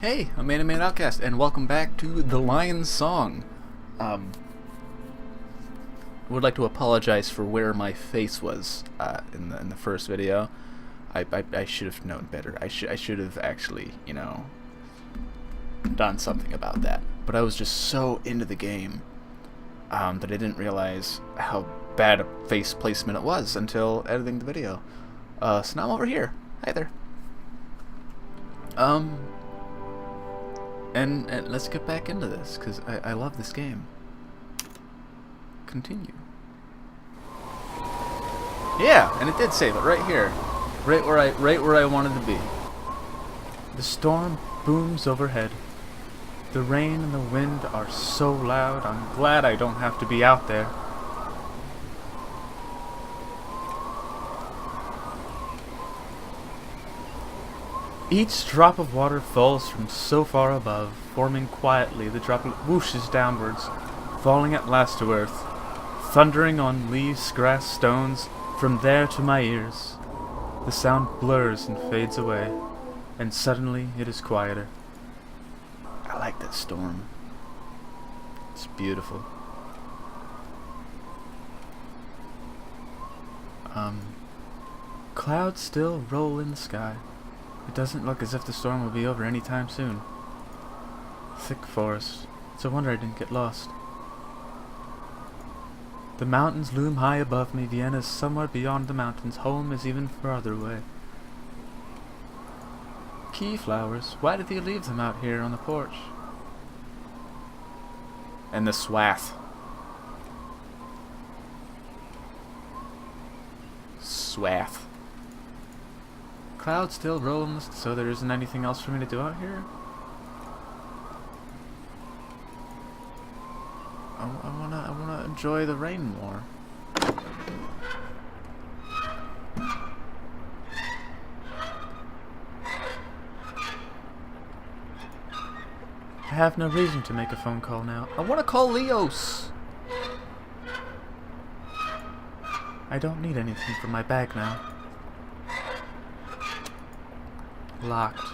Hey, I'm Man Outcast, and welcome back to The Lion's Song. I would like to apologize for where my face was in the first video. I should have known better. I should have actually, done something about that. But I was just so into the game that I didn't realize how bad a face placement it was until editing the video. So now I'm over here. Hi there. And let's get back into this, because I love this game. Continue. Yeah, and it did save it right here. Right where I wanted to be. The storm booms overhead. The rain and the wind are so loud, I'm glad I don't have to be out there. Each drop of water falls from so far above, forming quietly. The droplet whooshes downwards, falling at last to earth, thundering on leaves, grass, stones. From there to my ears, the sound blurs and fades away, and suddenly it is quieter. I like that storm. It's beautiful. Clouds still roll in the sky. It doesn't look as if the storm will be over anytime soon. Thick forest. It's a wonder I didn't get lost. The mountains loom high above me. Vienna is somewhere beyond the mountains. Home is even farther away. Key flowers. Why did you leave them out here on the porch? And the swath. Swath. Clouds still roll, so there isn't anything else for me to do out here? I wanna enjoy the rain more. I have no reason to make a phone call now. I wanna call Leos! I don't need anything from my bag now. Locked.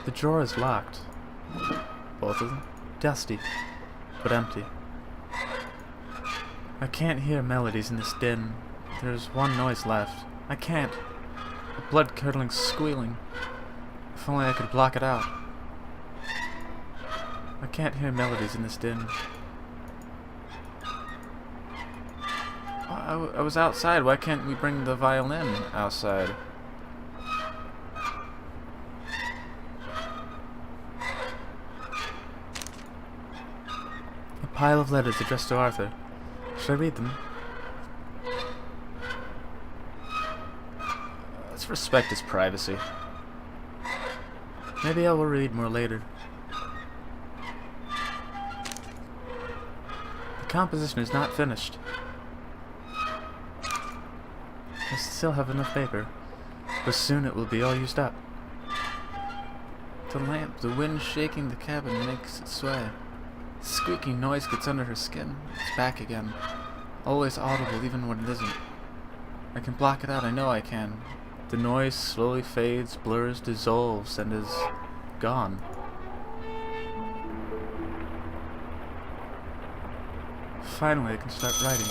The drawer is locked. Both of them. Dusty, but empty. I can't hear melodies in this din. There's one noise left. I can't. A blood-curdling squealing. If only I could block it out. I can't hear melodies in this din. I was outside. Why can't we bring the violin outside? A pile of letters addressed to Arthur. Should I read them? Let's respect his privacy. Maybe I will read more later. The composition is not finished. I still have enough paper, but soon it will be all used up. The lamp, the wind shaking the cabin makes it sway. The squeaking noise gets under her skin. It's back again, always audible even when it isn't. I can block it out, I know I can. The noise slowly fades, blurs, dissolves, and is gone. Finally, I can start writing.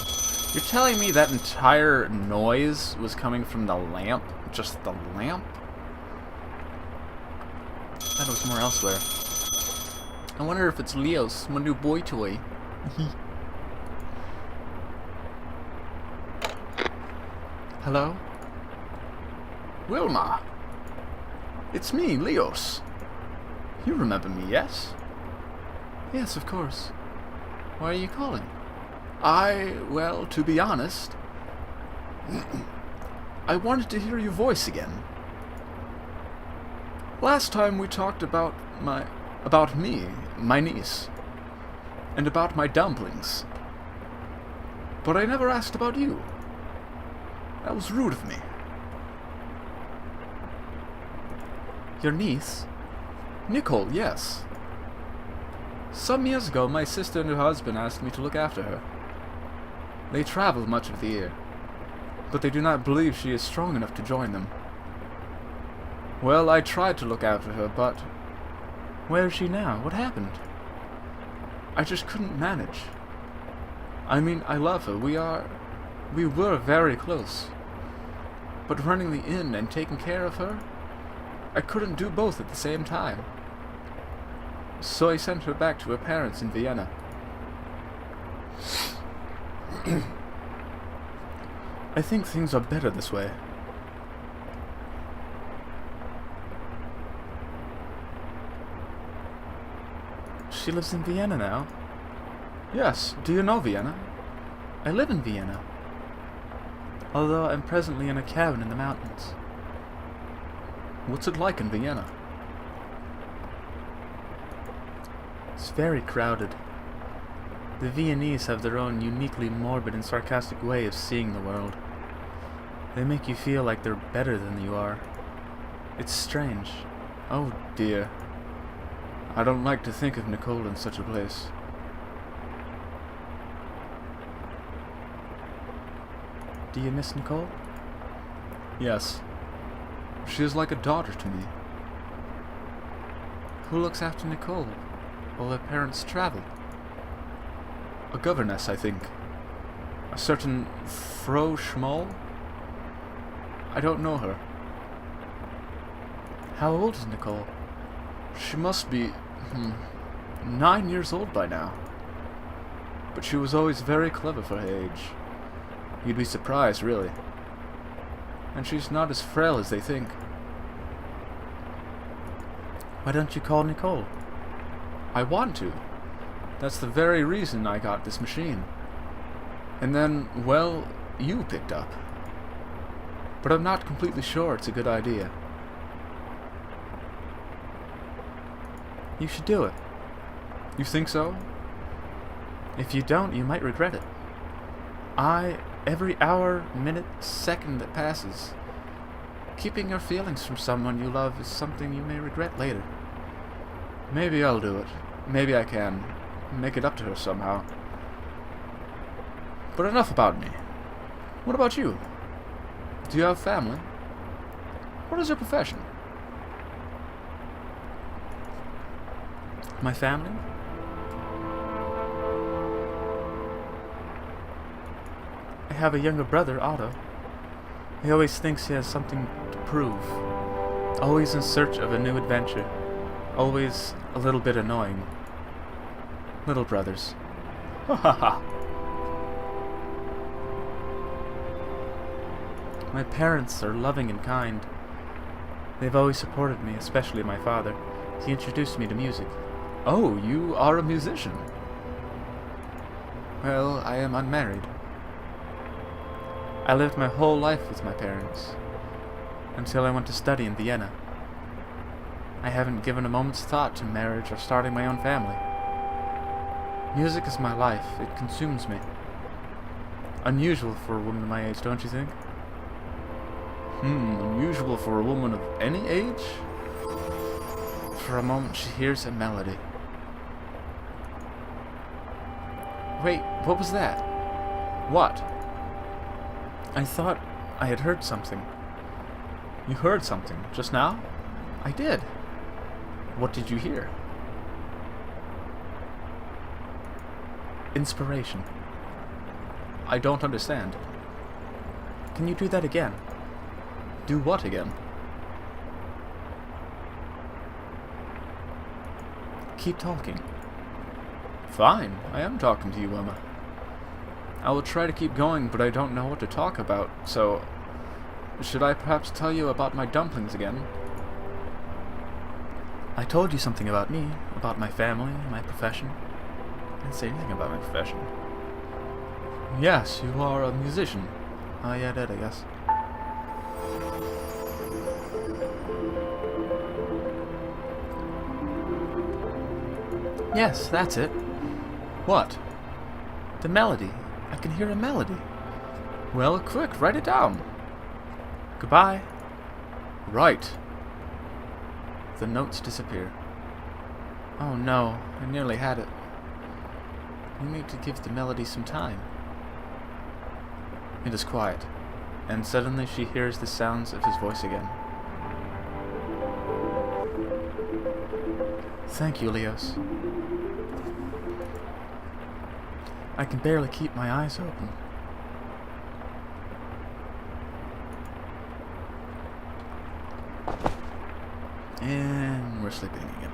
You're telling me that entire noise was coming from the lamp? Just the lamp? I thought it was somewhere elsewhere. I wonder if it's Leos, my new boy toy. Hello? Wilma! It's me, Leos. You remember me, yes? Yes, of course. Why are you calling? Well, to be honest, I wanted to hear your voice again. Last time we talked about me, my niece, and about my dumplings. But I never asked about you. That was rude of me. Your niece? Nicole, yes. Some years ago, my sister and her husband asked me to look after her. They travel much of the year, but they do not believe she is strong enough to join them. Well, I tried to look after her, but Where is she now? What happened? I just couldn't manage. I mean, I love her. We were very close. But running the inn and taking care of her, I couldn't do both at the same time. So I sent her back to her parents in Vienna. I think things are better this way. She lives in Vienna now. Yes, do you know Vienna? I live in Vienna, although I'm presently in a cabin in the mountains. What's it like in Vienna? It's very crowded. The Viennese have their own uniquely morbid and sarcastic way of seeing the world. They make you feel like they're better than you are. It's strange. Oh dear. I don't like to think of Nicole in such a place. Do you miss Nicole? Yes. She is like a daughter to me. Who looks after Nicole while her parents travel? A governess, I think. A certain Frau Schmoll? I don't know her. How old is Nicole? She must be 9 years old by now. But she was always very clever for her age. You'd be surprised, really. And she's not as frail as they think. Why don't you call Nicole? I want to. That's the very reason I got this machine. And then, well, you picked up. But I'm not completely sure it's a good idea. You should do it. You think so? If you don't, you might regret it. Every hour, minute, second that passes, keeping your feelings from someone you love is something you may regret later. Maybe I'll do it. Maybe I can make it up to her somehow. But enough about me. What about you? Do you have family? What is your profession? My family? I have a younger brother, Otto. He always thinks he has something to prove. Always in search of a new adventure. Always a little bit annoying. Little brothers. Ha ha ha. My parents are loving and kind. They've always supported me, especially my father. He introduced me to music. Oh, you are a musician. Well, I am unmarried. I lived my whole life with my parents, until I went to study in Vienna. I haven't given a moment's thought to marriage or starting my own family. Music is my life. It consumes me. Unusual for a woman my age, don't you think? Unusual for a woman of any age? For a moment she hears a melody. Wait, what was that? What? I thought I had heard something. You heard something just now? I did. What did you hear? Inspiration. I don't understand. Can you do that again? Do what again? Keep talking. Fine, I am talking to you, Emma. I will try to keep going, but I don't know what to talk about, so... Should I perhaps tell you about my dumplings again? I told you something about me, about my family, my profession. I didn't say anything about my profession. Yes, you are a musician. Oh yeah, I did, I guess. Yes, that's it. What? The melody. I can hear a melody. Well, quick, write it down. Goodbye. Right. The notes disappear. Oh no, I nearly had it. You need to give the melody some time. It is quiet, and suddenly she hears the sounds of his voice again. Thank you, Leos. I can barely keep my eyes open. And we're sleeping again.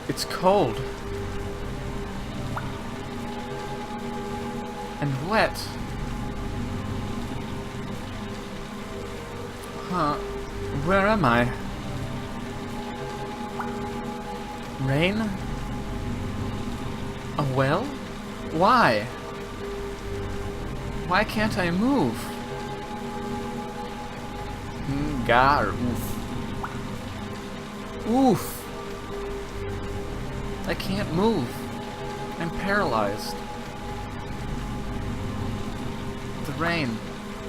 It's cold. And wet. Huh. Where am I? Rain? A well? Why? Why can't I move? Gar, oof. Oof. I can't move. I'm paralyzed. The rain.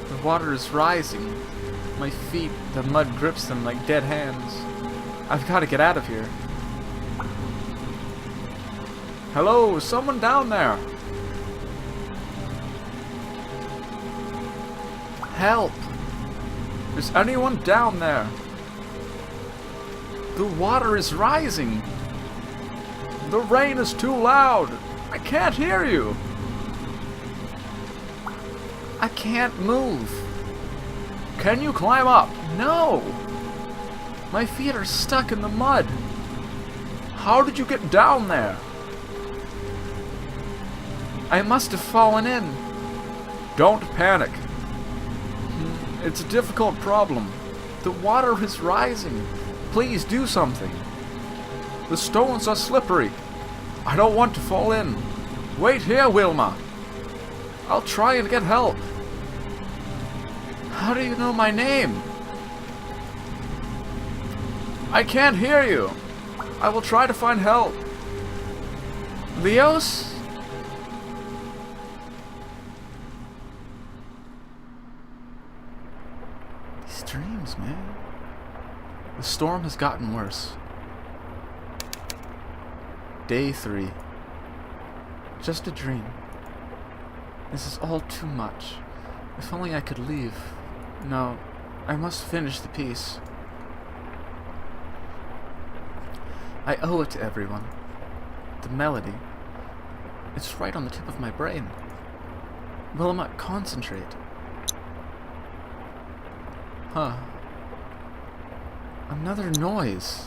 The water is rising. My feet, the mud grips them like dead hands. I've got to get out of here. Hello, someone down there. Help! Is anyone down there? The water is rising. The rain is too loud. I can't hear you. I can't move. Can you climb up? No. My feet are stuck in the mud. How did you get down there? I must have fallen in. Don't panic. It's a difficult problem. The water is rising. Please do something. The stones are slippery. I don't want to fall in. Wait here, Wilma. I'll try and get help. How do you know my name? I can't hear you. I will try to find help. Leos? These dreams, man. The storm has gotten worse. Day 3. Just a dream. This is all too much. If only I could leave. No, I must finish the piece. I owe it to everyone. The melody. It's right on the tip of my brain. Wilma, concentrate. Huh. Another noise.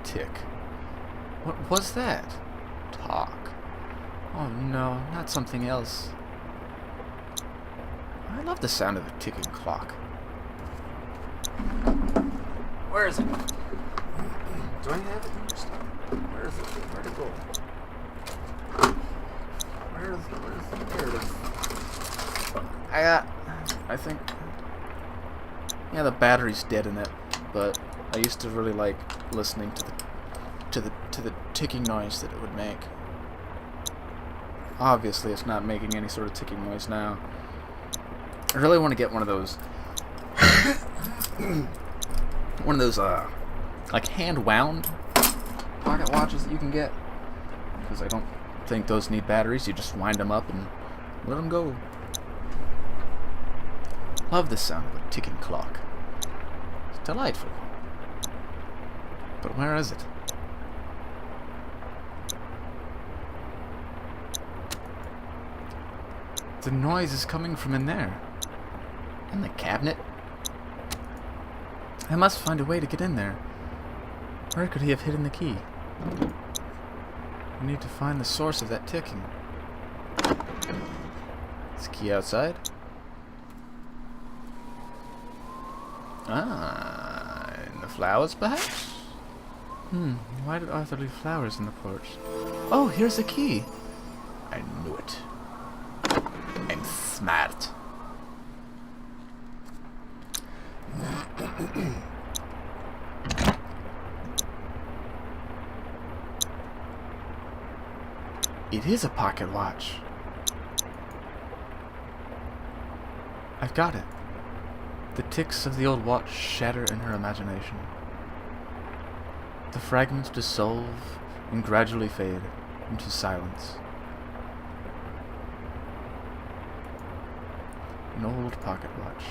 Tick. What was that? Talk. Oh no, not something else. I love the sound of a ticking clock. Where is it? Do I have it in your stuff? Where is it? Where'd it go? There it is. I think... Yeah, the battery's dead in it, but I used to really like listening to the ticking noise that it would make. Obviously, it's not making any sort of ticking noise now. I really want to get one of those, like hand-wound pocket watches that you can get, because I don't think those need batteries. You just wind them up and let them go. Love the sound of a ticking clock. It's delightful. But where is it? The noise is coming from in there. In the cabinet? I must find a way to get in there. Where could he have hidden the key? I need to find the source of that ticking. Is the key outside? Ah, in the flowers, perhaps? Why did Arthur leave flowers in the porch? Oh, here's the key. I knew it. I'm smart. It is a pocket watch. I've got it. The ticks of the old watch shatter in her imagination. The fragments dissolve and gradually fade into silence. An old pocket watch.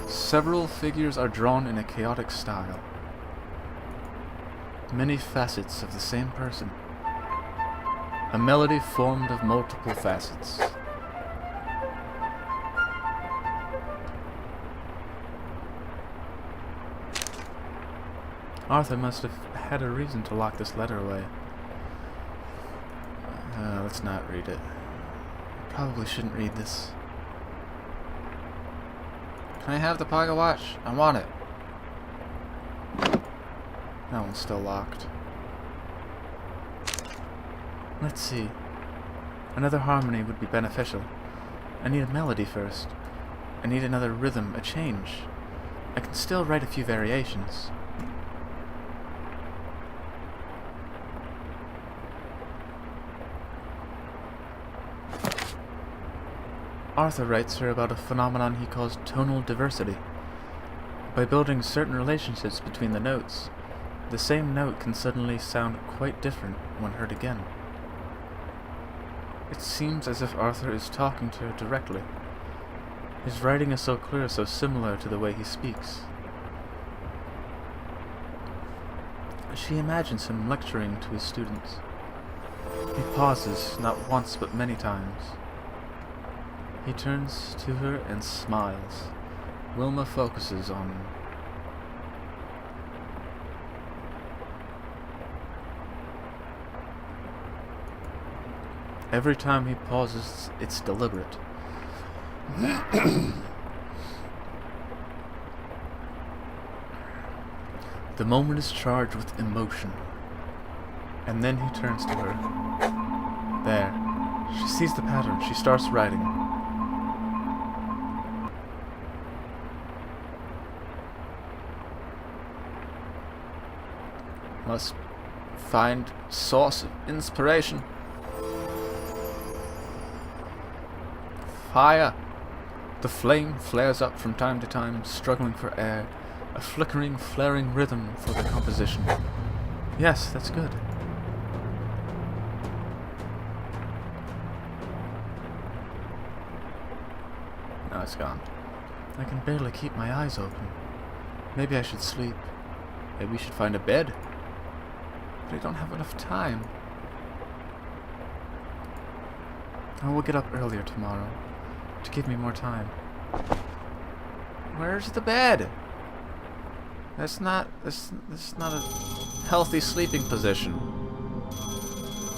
Several figures are drawn in a chaotic style. Many facets of the same person. A melody formed of multiple facets. Arthur must have had a reason to lock this letter away. Let's not read it. Probably shouldn't read this. Can I have the pocket watch? I want it. That one's still locked. Let's see. Another harmony would be beneficial. I need a melody first. I need another rhythm, a change. I can still write a few variations. Arthur writes her about a phenomenon he calls tonal diversity. By building certain relationships between the notes, the same note can suddenly sound quite different when heard again. It seems as if Arthur is talking to her directly. His writing is so clear, so similar to the way he speaks. She imagines him lecturing to his students. He pauses, not once but many times. He turns to her and smiles. Wilma focuses on... Every time he pauses, it's deliberate. The moment is charged with emotion. And then he turns to her. There. She sees the pattern. She starts writing. Must find source of inspiration. Fire! The flame flares up from time to time, struggling for air. A flickering, flaring rhythm for the composition. Yes, that's good. Now it's gone. I can barely keep my eyes open. Maybe I should sleep. Maybe we should find a bed. But I don't have enough time. I will get up earlier tomorrow to give me more time. Where's the bed? That's not a healthy sleeping position.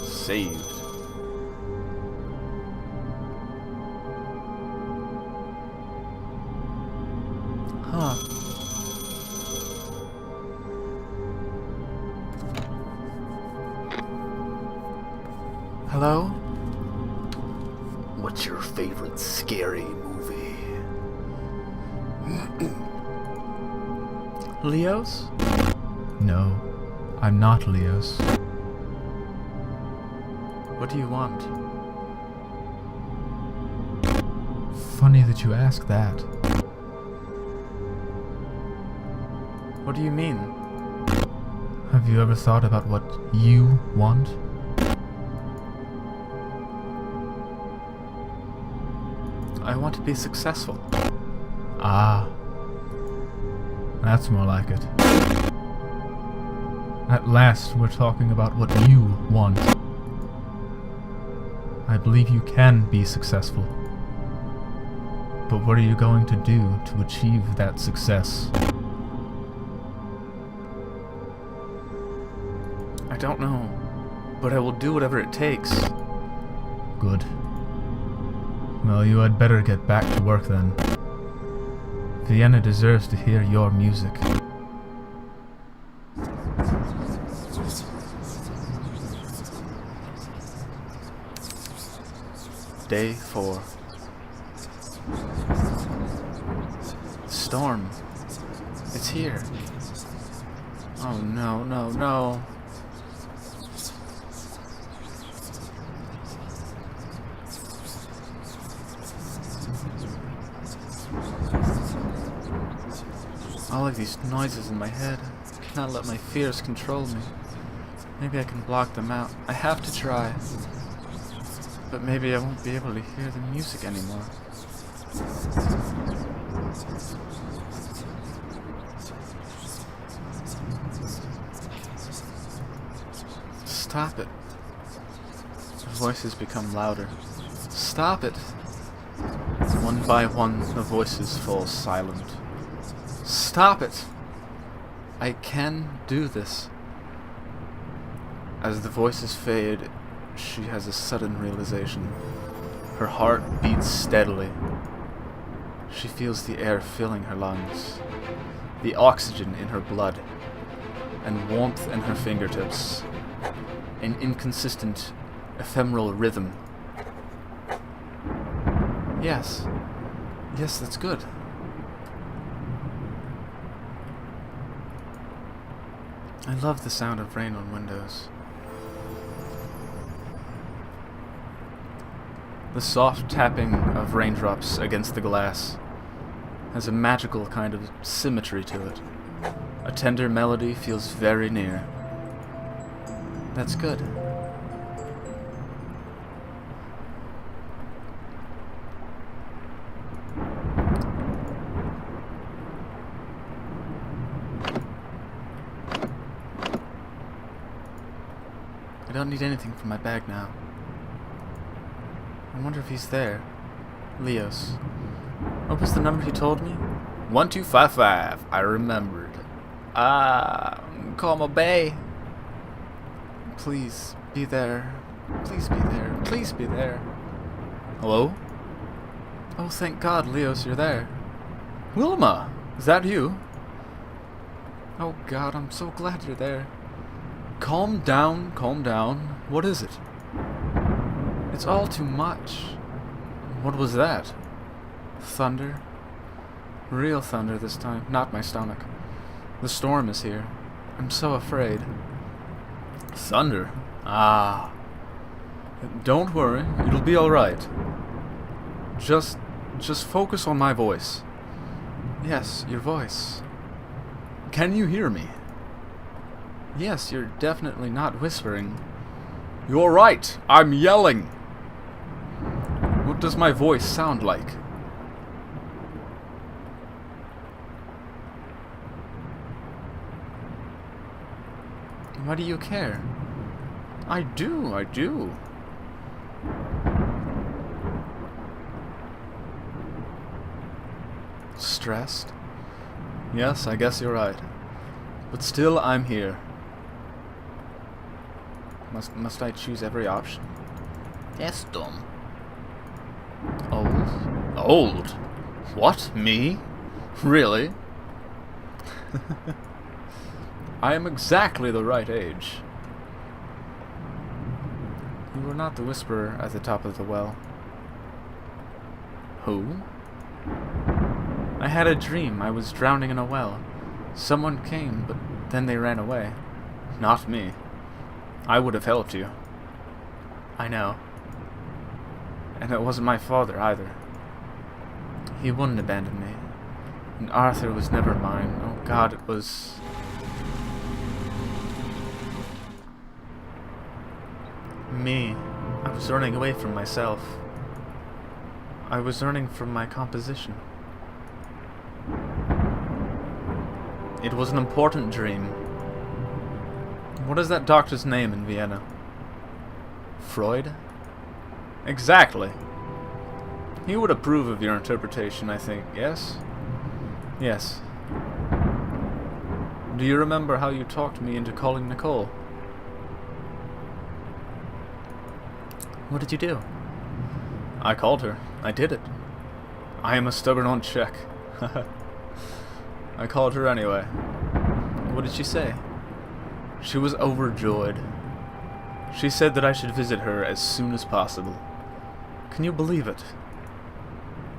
Saved. Huh. Hello? What's your favorite scary movie? Leos? No, I'm not Leos. What do you want? Funny that you ask that. What do you mean? Have you ever thought about what you want? I want to be successful. Ah. That's more like it. At last, we're talking about what you want. I believe you can be successful. But what are you going to do to achieve that success? I don't know, but I will do whatever it takes. Good. Well, you had better get back to work then. Vienna deserves to hear your music. Day 4. Storm. It's here. Oh no, no, no. All of these noises in my head. I cannot let my fears control me. Maybe I can block them out. I have to try. But maybe I won't be able to hear the music anymore. Stop it. The voices become louder. Stop it. One by one, the voices fall silent. Stop it. I can do this. As the voices fade, she has a sudden realization. Her heart beats steadily. She feels the air filling her lungs, the oxygen in her blood, and warmth in her fingertips. An inconsistent, ephemeral rhythm. Yes. Yes, that's good. I love the sound of rain on windows. The soft tapping of raindrops against the glass has a magical kind of symmetry to it. A tender melody feels very near. That's good. I don't need anything from my bag now. I wonder if he's there. Leos. What was the number he told me? 1255. I remembered. Call my bay. Please be there. Please be there. Please be there. Hello? Oh, thank God, Leos, you're there. Wilma, is that you? Oh God, I'm so glad you're there. Calm down, calm down. What is it? It's all too much. What was that? Thunder. Real thunder this time, not my stomach. The storm is here. I'm so afraid. Thunder? Ah. Don't worry, it'll be alright. Just focus on my voice. Yes, your voice. Can you hear me? Yes, you're definitely not whispering. You're right, I'm yelling. What does my voice sound like? Why do you care? I do. Stressed? Yes, I guess you're right. But still, I'm here. Must I choose every option? Yes, dumb. Old? Old? What? Me? Really? I am exactly the right age. You were not the whisperer at the top of the well. Who? I had a dream I was drowning in a well. Someone came, but then they ran away. Not me. I would have helped you. I know. And it wasn't my father either. He wouldn't abandon me. And Arthur was never mine. Oh God, it was... me. I was running away from myself. I was running from my composition. It was an important dream. What is that doctor's name in Vienna? Freud? Exactly. He would approve of your interpretation, I think, yes? Yes. Do you remember how you talked me into calling Nicole? What did you do? I called her. I did it. I am a stubborn old Czech. I called her anyway. What did she say? She was overjoyed. She said that I should visit her as soon as possible. Can you believe it?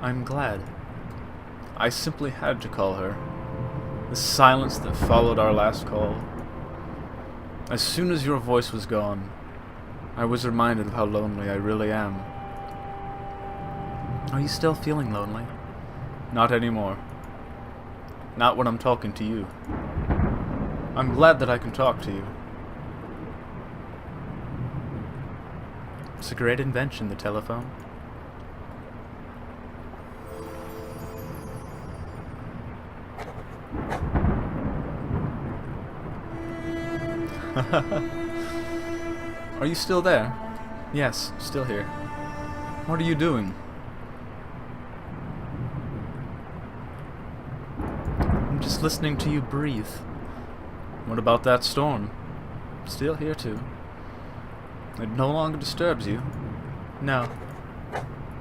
I'm glad. I simply had to call her. The silence that followed our last call. As soon as your voice was gone, I was reminded of how lonely I really am. Are you still feeling lonely? Not anymore. Not when I'm talking to you. I'm glad that I can talk to you. It's a great invention, the telephone. Are you still there? Yes, still here. What are you doing? I'm just listening to you breathe. What about that storm? Still here too. It no longer disturbs you? No.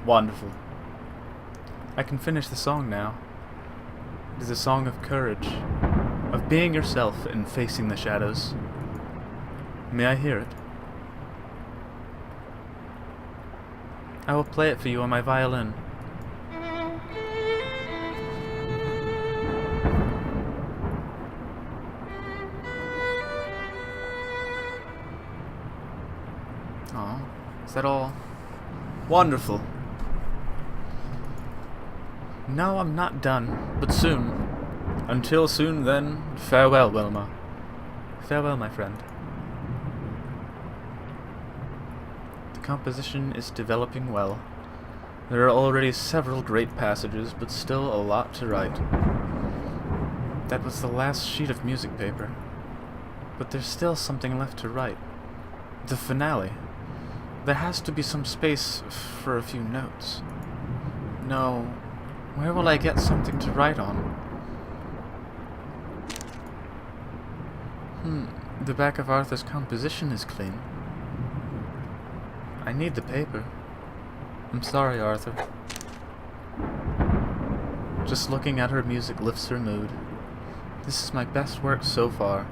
Wonderful. I can finish the song now. It is a song of courage, of being yourself and facing the shadows. May I hear it? I will play it for you on my violin. Oh, is that all? Wonderful. No, I'm not done, but soon. Until soon, then, farewell, Wilma. Farewell, my friend. The composition is developing well. There are already several great passages, but still a lot to write. That was the last sheet of music paper. But there's still something left to write. The finale. There has to be some space for a few notes. No, where will I get something to write on? The back of Arthur's composition is clean. I need the paper. I'm sorry, Arthur. Just looking at her music lifts her mood. This is my best work so far.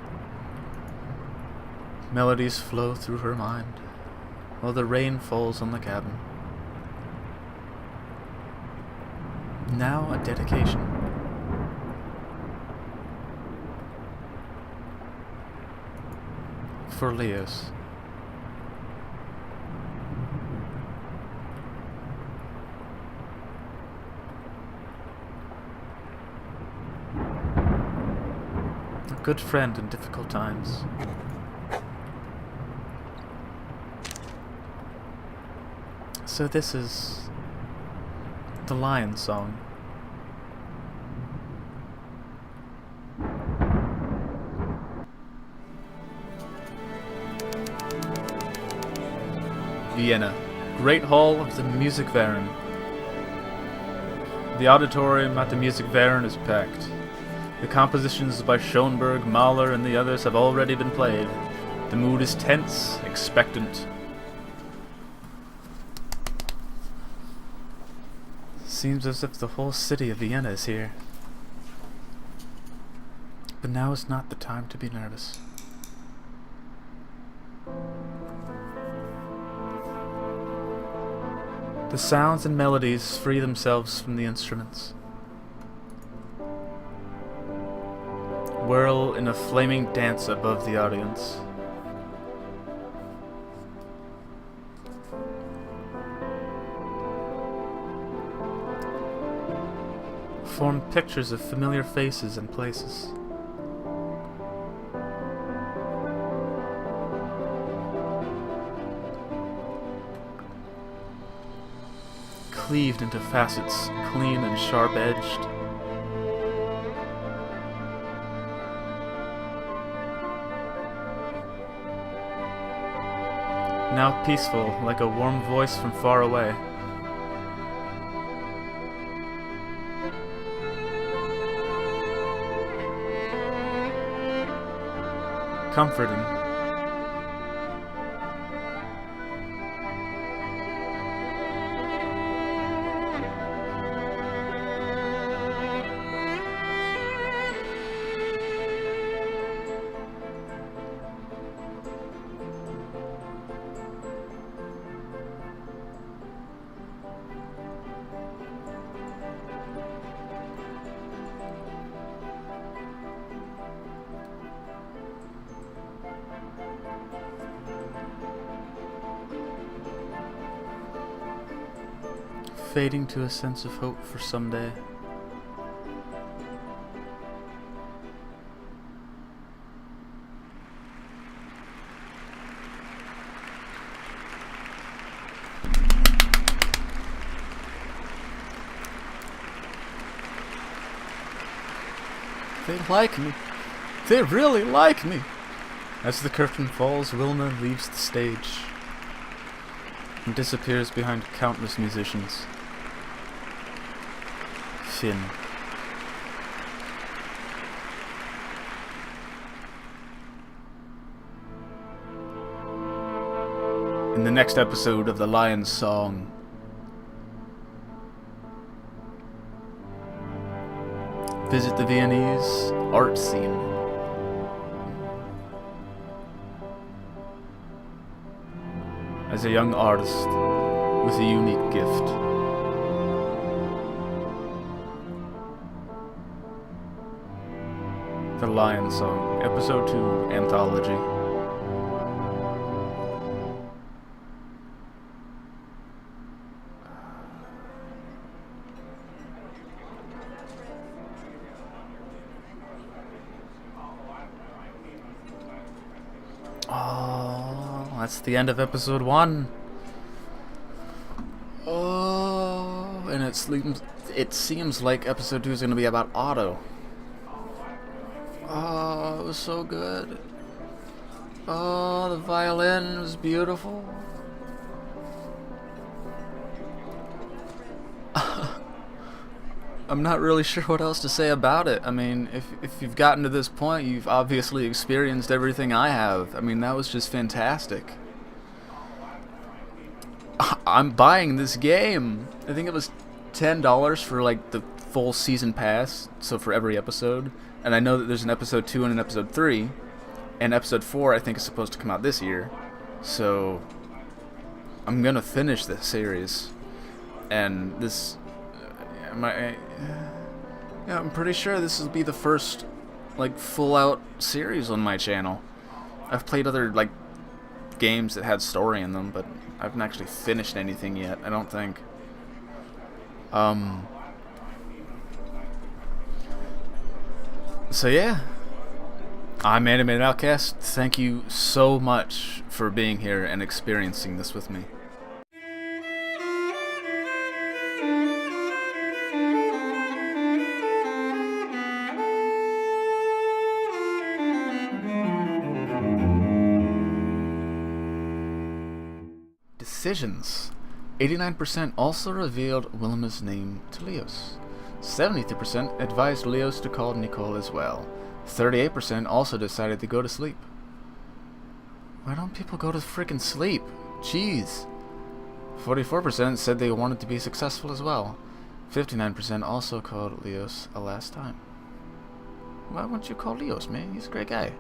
Melodies flow through her mind, while the rain falls on the cabin. Now a dedication. For Leos. A good friend in difficult times. So this is the Lion Song. Vienna, Great Hall of the Musikverein. The auditorium at the Musikverein is packed. The compositions by Schoenberg, Mahler, and the others have already been played. The mood is tense, expectant. Seems as if the whole city of Vienna is here. But now is not the time to be nervous. The sounds and melodies free themselves from the instruments. Whirl in a flaming dance above the audience. Form pictures of familiar faces and places. Cleaved into facets, clean and sharp-edged. Now peaceful, like a warm voice from far away. Comforting. Fading to a sense of hope for someday. They like me. They really like me. As the curtain falls, Wilma leaves the stage and disappears behind countless musicians. Finn. In the next episode of The Lion's Song, visit the Viennese art scene. As a young artist with a unique gift. The Lion Song, Episode 2, Anthology. Oh, that's the end of episode 1. Oh, and it seems like episode 2 is going to be about Otto. Oh, it was so good. Oh, the violin was beautiful. I'm not really sure what else to say about it. I mean, if you've gotten to this point, you've obviously experienced everything I have. I mean, that was just fantastic. I'm buying this game. I think it was $10 for like the full season pass, so for every episode. And I know that there's an episode 2 and an episode 3, and episode 4 I think is supposed to come out this year. So I'm gonna finish this series, and this. I'm pretty sure this will be the first like full-out series on my channel. I've played other like games that had story in them, but I haven't actually finished anything yet, I don't think. So yeah, I'm Animated Outcast. Thank you so much for being here and experiencing this with me. Decisions. 89% also revealed Wilma's name to Leos. 73% advised Leos to call Nicole as well. 38% also decided to go to sleep. Why don't people go to frickin' sleep? Jeez. 44% said they wanted to be successful as well. 59% also called Leos a last time. Why won't you call Leos, man? He's a great guy.